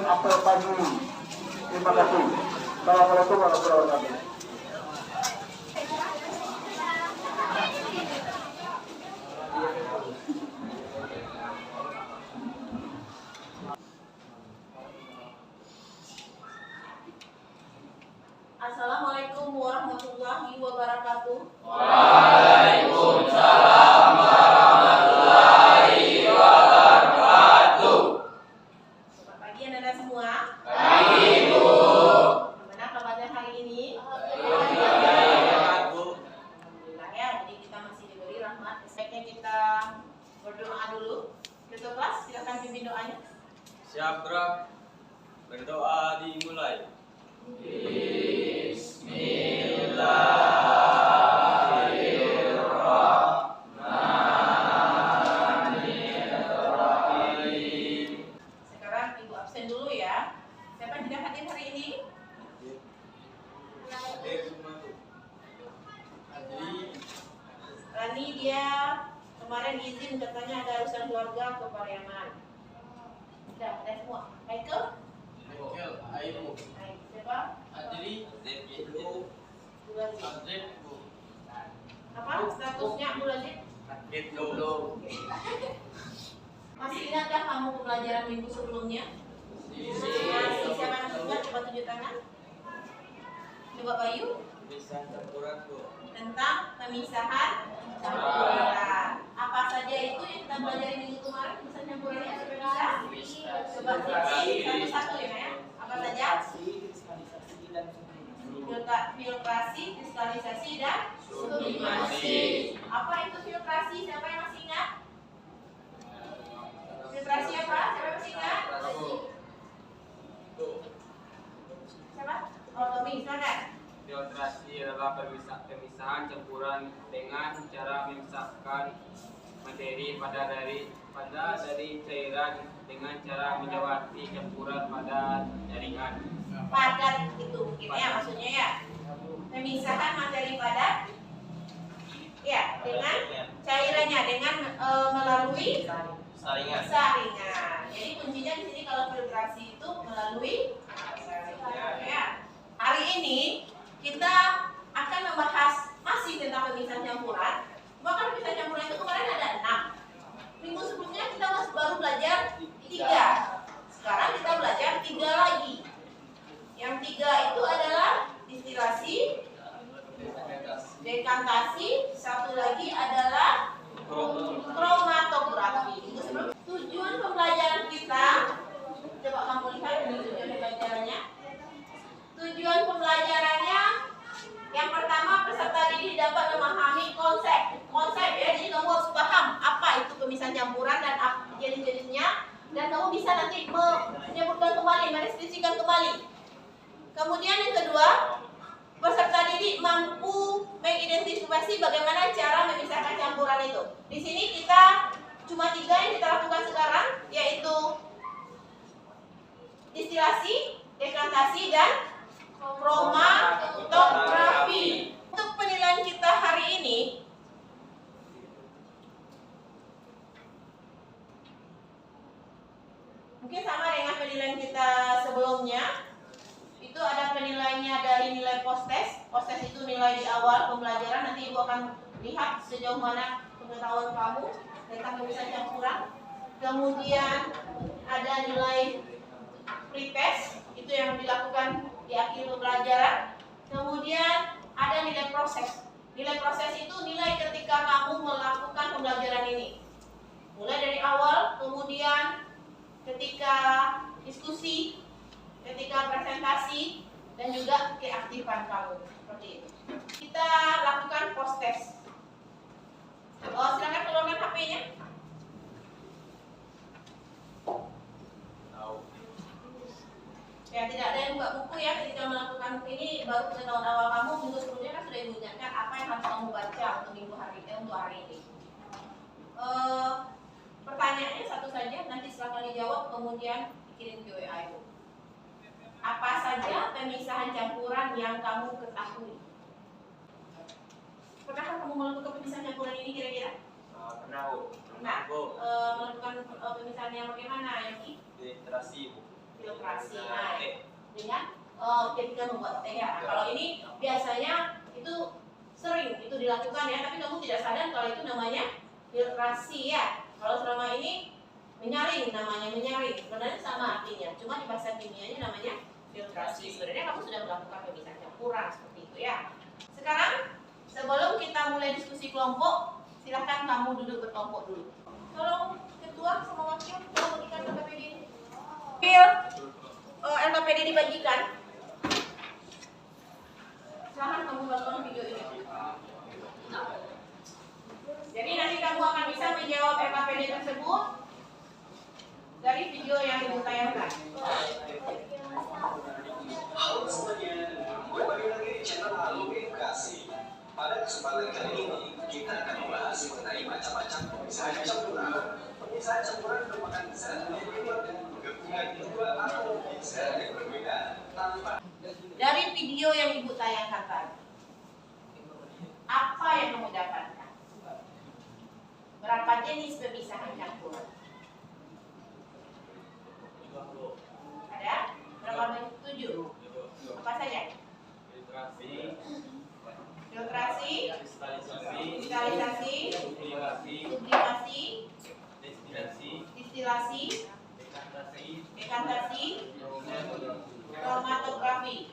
apel pagi. Terima kasih. Assalamualaikum warahmatullahi wabarakatuh. Assalamualaikum warahmatullahi wabarakatuh. Waalaikumsalam warahmatullahi wabarakatuh. Selamat pagi anak-anak semua. Pagi, Bu. Bagaimana kabarnya hari ini? Alhamdulillah, Bu. Alhamdulillah ya, jadi kita masih diberi rahmat. Sebaiknya kita berdoa dulu. Ketua kelas, silakan pimpin doanya. Siap, gerak. Berdoa dimulai. Bismillahirrahmanirrahim. Sekarang Ibu absen dulu ya. Siapa yang tidak hadir hari ini? Hadir semua, Bu. Hadir. Rani dia kemarin izin katanya ada urusan keluarga ke Pariaman. Sudah ada semua. Michael? Michael, ayo. Baik, siapa? Hadiri, Bu. Bulazid. Hadrid, Bu. Apa statusnya Bulazid? Hadrid dulu. Masih ingatkah kamu pembelajaran minggu sebelumnya? Masih. Siapa yang ingat? Coba tunjuk tangan. Coba Bayu. Bisa campuran, Bu. Tentang pemisahan campuran. Apa saja itu yang kita pelajari minggu kemarin? Pemisahan campurannya ada pemisah? Coba satu-satu ya. Apa saja? Filtrasi, kristalisasi, dan sublimasi. Apa itu filtrasi? Siapa yang masih ingat? Filtrasi apa? Siapa yang masih ingat? Siapa? Oh, Tommy, silakan. Filtrasi adalah pemisahan campuran dengan cara memisahkan materi pada dari cairan dengan cara menjawati campuran pada jaringan. Padat itu mungkin ya maksudnya ya. Pemisahan materi padat ya dengan cairannya dengan melalui Saringan. saringan. Jadi kuncinya di sini kalau filtrasi itu melalui saringan ya. Hari ini kita akan membahas masih tentang pemisahan campuran. Bahkan pemisahan campuran itu kemarin ada 6. Minggu sebelumnya kita baru belajar 3. Sekarang kita belajar 3 lagi. Yang 3 itu adalah distilasi, dekantasi, satu lagi adalah kromatografi. Tujuan pembelajaran kita, coba kamu lihat ini tujuan pembelajarannya. Tujuan pembelajarannya yang pertama, peserta didik dapat memahami konsep ya. Jadi kamu harus paham apa itu pemisahan campuran dan jenis-jenisnya, dan kamu bisa nanti menyebutkan kembali, mendeskripsikan kembali. Kemudian yang kedua, peserta didik mampu mengidentifikasi bagaimana cara memisahkan campuran itu. Di sini kita cuma 3 yang kita lakukan sekarang, yaitu distilasi, dekantasi, dan kromatografi. Untuk penilaian kita hari ini, mungkin sama dengan penilaian kita sebelumnya. Itu ada penilaiannya dari nilai post-test. Post-test itu nilai di awal pembelajaran. Nanti Ibu akan lihat sejauh mana pengetahuan kamu tentang pemisahan campuran. Kemudian ada nilai pretest, itu yang dilakukan di akhir pembelajaran. Kemudian ada nilai proses. Nilai proses itu nilai ketika kamu melakukan pembelajaran ini. Mulai dari awal, kemudian ketika diskusi, ketika presentasi, dan juga keaktifan kamu. Seperti itu. Kita lakukan post test. Silakan keluarkan HP-nya. Ya, tidak ada yang buka buku ya ketika melakukan ini. Baru pengetahuan awal kamu. Minggu sebelumnya kan sudah Ibu ingatkan apa yang harus kamu baca untuk untuk hari ini. Pertanyaannya satu saja, nanti silakan dijawab, kemudian dikirim ke WA Ibu. Apa saja pemisahan campuran yang kamu ketahui? Pernahkah kamu melakukan pemisahan campuran ini kira-kira? Pernah, Bu. Nah, melakukan pemisahan yang bagaimana, Yogi? Filtrasi, Bu. filtrasi. Nah, dengan ketika membuat teh ya. Kalau ini biasanya itu sering itu dilakukan ya, tapi kamu tidak sadar kalau itu namanya filtrasi ya. Kalau selama ini menyaring, namanya menyaring, sebenarnya sama artinya, cuma di bahasa kimianya namanya filtrasi. Sebenarnya kamu sudah melakukan pemisahan campuran seperti itu ya. Sekarang sebelum kita mulai diskusi kelompok, silahkan kamu duduk berkelompok dulu. Tolong ketua sama wakil tolong berikan LKPD ini. LKPD dibagikan. Silahkan kamu tonton video ini. Jadi nanti kamu akan bisa menjawab LKPD tersebut dari video yang ibu tayangkan. Halo semuanya, kembali lagi di channel Halo Edukasi. Pada kesempatan kali ini, kita akan membahas mengenai macam-macam pemisahan campuran. Pemisahan campuran merupakan zat yang menggabungkan dua atau zat yang berbeda tanpa. Dari video yang ibu tayangkan tadi, apa yang kamu dapatkan? Berapa jenis pemisahan campuran? Ada? Berapa banyak? 7. Apa saja? Filtrasi, kristalisasi, sublimasi, distilasi, dekantasi, kromatografi.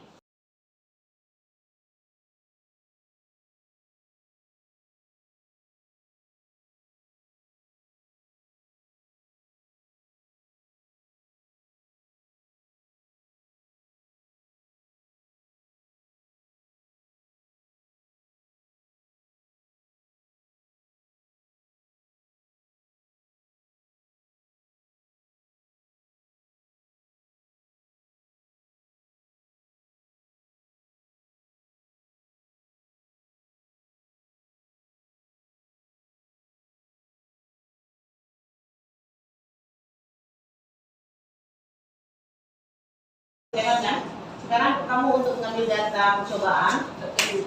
Sekarang kamu untuk mengambil data percobaan,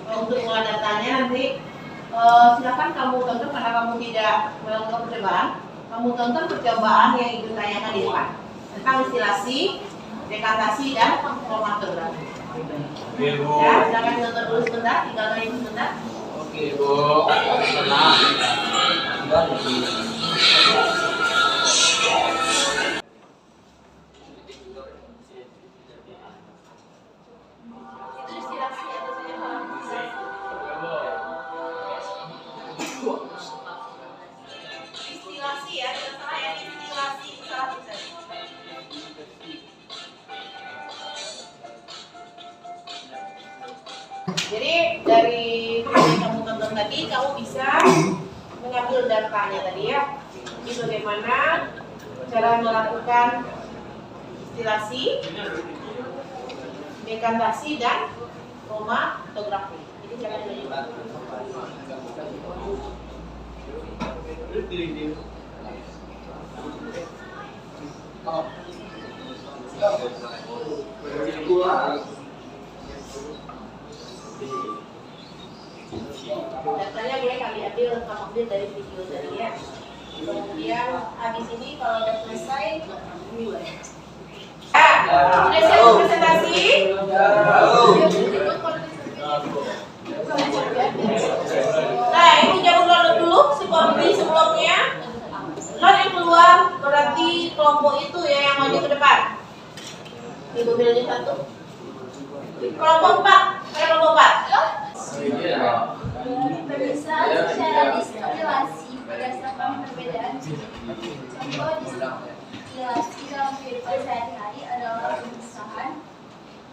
untuk mengolah datanya nanti silakan kamu tonton karena kamu tidak melakukan percobaan. Kamu tonton percobaan yang ibu tanyakan di depan tentang distilasi, dekantasi dan kromatografi. Ya, silakan tonton dulu sebentar, tinggal tanya sebentar. Oke, Bu. Tenang. Itu distilasi atau saja kalau distilasi? Distilasi ya, tidak salah ya, distilasi salah tulisan. Jadi dari video yang kamu tonton tadi, kamu bisa mengambil datanya tadi ya. Ini bagaimana cara melakukan distilasi, dekantasi dan kromatografi. Ini cara menunjukkan. Datanya boleh kami ambil dari video tadi ya. Kemudian habis ini kalau udah selesai, sudah siap presentasi? Nah, ibu jangan download dulu seperti sebelumnya. Load yang keluar berarti kelompok itu ya yang maju ke depan. Ibu pilih satu. Kelompok 4, kelompok 4. Pemisahan secara distilasi berdasarkan perbedaan ciri. Contoh distilasi dalam kehidupan sehari-hari adalah pemisahan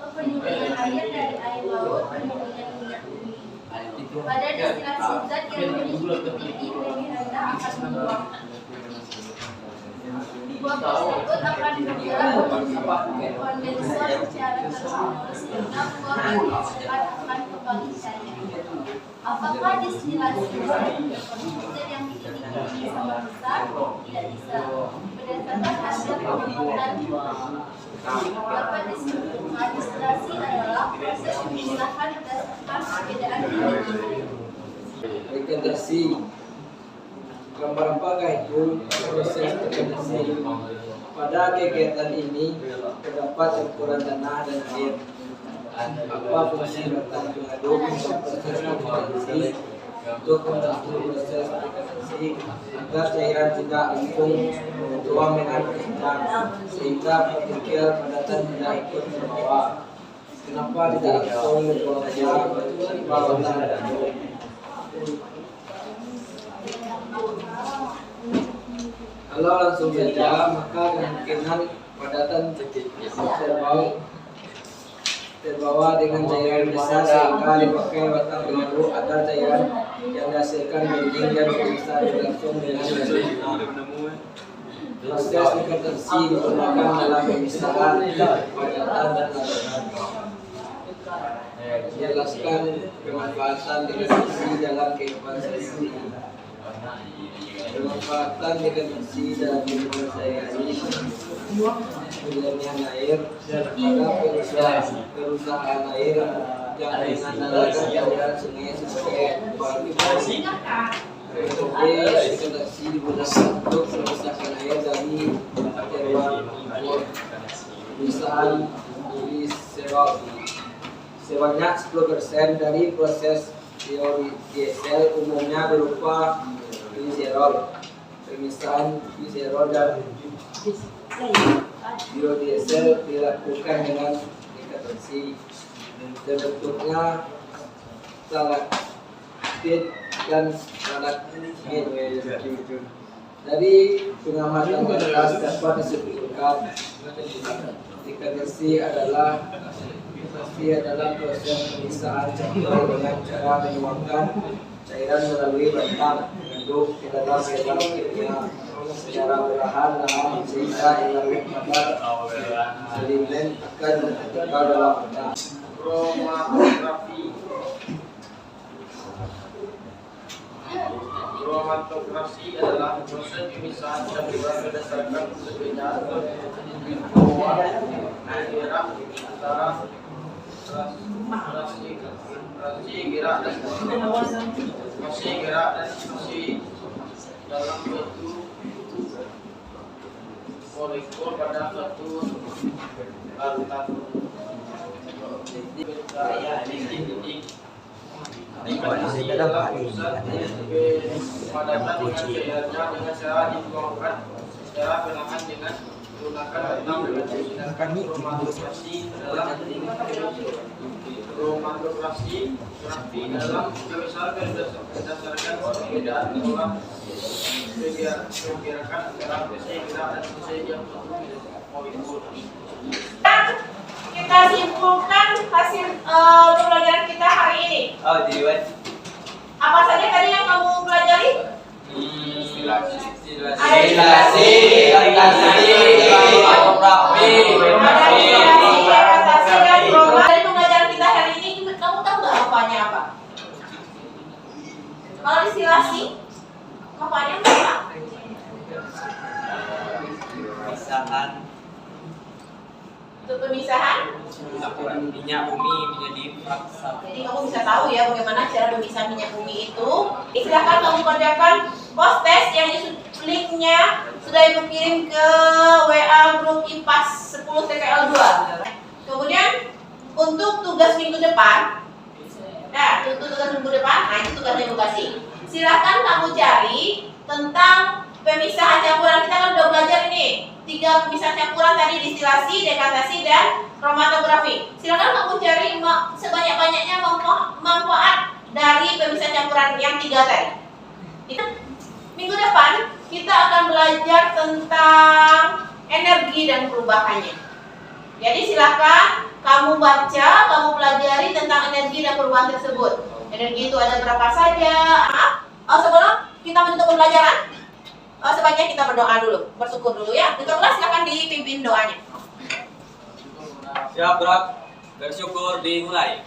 pendinginan air dari air laut, pendinginan minyak bumi. Pada distilasi zat yang memiliki tinggi lebih rendah akan membuang. Buah tersebut akan bergerak kondensor secara terus-menerus karena buah cepat akan kebalikannya. Apakah distilasi zat yang memiliki tinggi sama besar? Tidak bisa. Berdasarkan hasil pengamatan dapat disimpulkan distilasi adalah proses pemisahan berdasarkan perbedaan tinggi. Dekantasi. Gambar apakah itu proses dekantasi? Pada kegiatan ini terdapat campuran tanah dan air. Apa fungsi batang pengaduk untuk proses fermentasi? Untuk membantu proses fermentasi agar cairan tidak langsung tuang dengan kencang sehingga partikel padatan tidak ikut terbawa. Kenapa tidak langsung membuang saja tanpa batang pengaduk? Kalau langsung saja, maka kemungkinan padatan terbawa dengan cairan besar sehingga dipakai batang pengaduk agar cairan yang dihasilkan bending dan bisa berlangsung dengan baik. Proses fermentasi digunakan dalam pemisahan padatan dan larutan. Jelaskan pemanfaatan fermentasi dalam kehidupan sehari-hari. Pemanfaatan fermentasi dalam kehidupan sehari-hari. Pilihan air pada perusahaan air yang mengandalkan aliran sungai sebagai kualifikasi. Fermentasi digunakan untuk memisahkan air dari material impor. Perusahaan gliserol sebanyak 10% dari proses biodiesel umumnya berupa gliserol. Pemisahan gliserol dan biodiesel dilakukan dengan dekanasi. Terbentuknya stalaktit dan stalagmit. Dari pengamatan atas dapat disebutkan dekanasi adalah proses pemisahan campuran dengan cara menuangkan cairan melalui batang pengaduk ke dalam bebas kimia secara perlahan-lahan sehingga elemen pada sedimen akan tertinggal dalam batang. Kromatografsi adalah proses pemisahan campuran berdasarkan perbedaan daerah antara rasi gerak dan fungsi dalam suatu molekul pada suatu atom. Padatkan dengan cairnya dengan cara dituangkan secara perlahan dengan menggunakan batang sedangkan kromatografsi dalam berdasarkan perbedaan pola pergerakan antara fase gerak dan fase yang molekul. Kita simpulkan hasil pembelajaran kita hari ini. Apa saja tadi yang kamu pelajari? Dari pembelajaran kita hari ini, kamu tahu nggak apanya apa? Kalau distilasi, apanya apa? Pemisahan Untuk pemisahan. minyak bumi menjadi paksa. Jadi kamu bisa tahu ya bagaimana cara memisah minyak bumi itu. Silahkan kamu kerjakan post test yang linknya sudah ibu kirim ke WA grup IPAS 10 TKL 2. Kemudian untuk tugas minggu depan, nah itu tugas ibu kasih. Silahkan kamu cari tentang pemisahan campuran. Kita kan udah belajar ini 3 pemisahan campuran tadi, distilasi, dekantasi, dan kromatografi. Silakan kamu cari sebanyak-banyaknya manfaat dari pemisahan campuran yang 3 tadi. Minggu depan kita akan belajar tentang energi dan perubahannya. Jadi silakan kamu baca, kamu pelajari tentang energi dan perubahan tersebut. Energi itu ada berapa saja. Sebelum kita menutup pembelajaran, sebaiknya kita berdoa dulu, bersyukur dulu ya. Untuk kelas silakan dipimpin doanya. Siap, Bro. Bersyukur dimulai.